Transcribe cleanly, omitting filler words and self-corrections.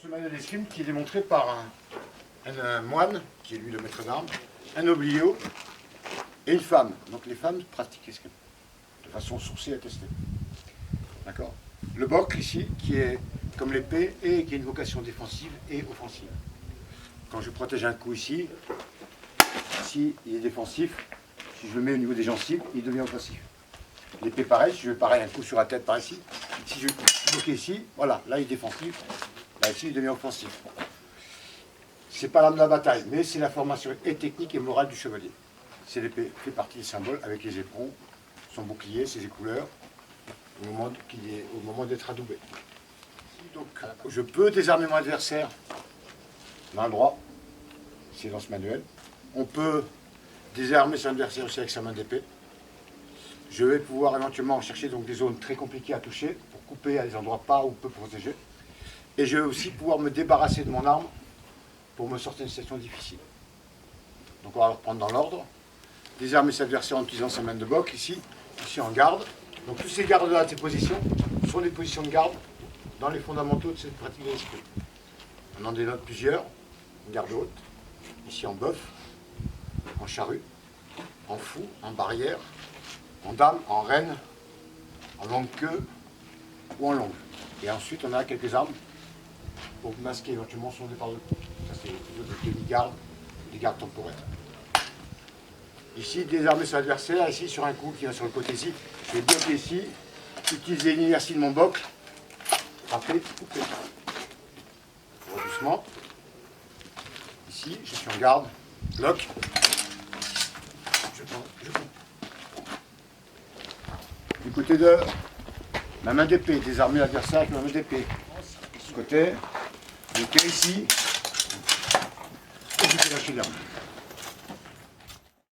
Ce manuel d'escrime qui est démontré par un moine, qui est lui le maître d'armes, un oblio et une femme. Donc les femmes pratiquent l'escrime de façon sourcée et attestée. D'accord. Le boc ici, qui est comme l'épée et qui a une vocation défensive et offensive. Quand je protège un coup ici, il est défensif. Si je le mets au niveau des gencives, il devient offensif. L'épée pareil, si je veux pareil un coup sur la tête par ici, si je bloque ici, voilà, là il est défensif, là ici il devient offensif. C'est pas l'arme de la bataille, mais c'est la formation et technique et morale du chevalier. C'est l'épée, fait partie des symboles avec les éperons, son bouclier, ses écouleurs, au moment d'être adoubé. Donc je peux désarmer mon adversaire main droite, c'est dans ce manuel. On peut désarmer son adversaire aussi avec sa main d'épée. Je vais pouvoir éventuellement chercher donc des zones très compliquées à toucher pour couper à des endroits pas ou peu protégés. Et je vais aussi pouvoir me débarrasser de mon arme pour me sortir d'une situation difficile. Donc on va reprendre dans l'ordre. Désarmer son adversaire en utilisant sa main de boc ici en garde. Donc tous ces gardes-là de ces positions sont des positions de garde dans les fondamentaux de cette pratique de l'escrime. On en dénote plusieurs. Une garde haute, ici en bœuf, en charrue, en fou, en barrière, en dame, en reine, en longue queue ou en longue. Et ensuite, on a quelques armes pour masquer éventuellement son départ de coup. Ça, c'est des demi-gardes, des gardes temporaires. Ici, désarmer son adversaire, ici, sur un coup qui va sur le côté ici. Je vais bloquer ici, utiliser l'inertie de mon boc, frapper, couper. Doucement. Ici, je suis en garde, bloc. Je coupe. Du côté de ma main d'épée, désarmer l'adversaire avec ma main d'épée. De ce côté, bloqué ici, et je fais lâcher l'arme.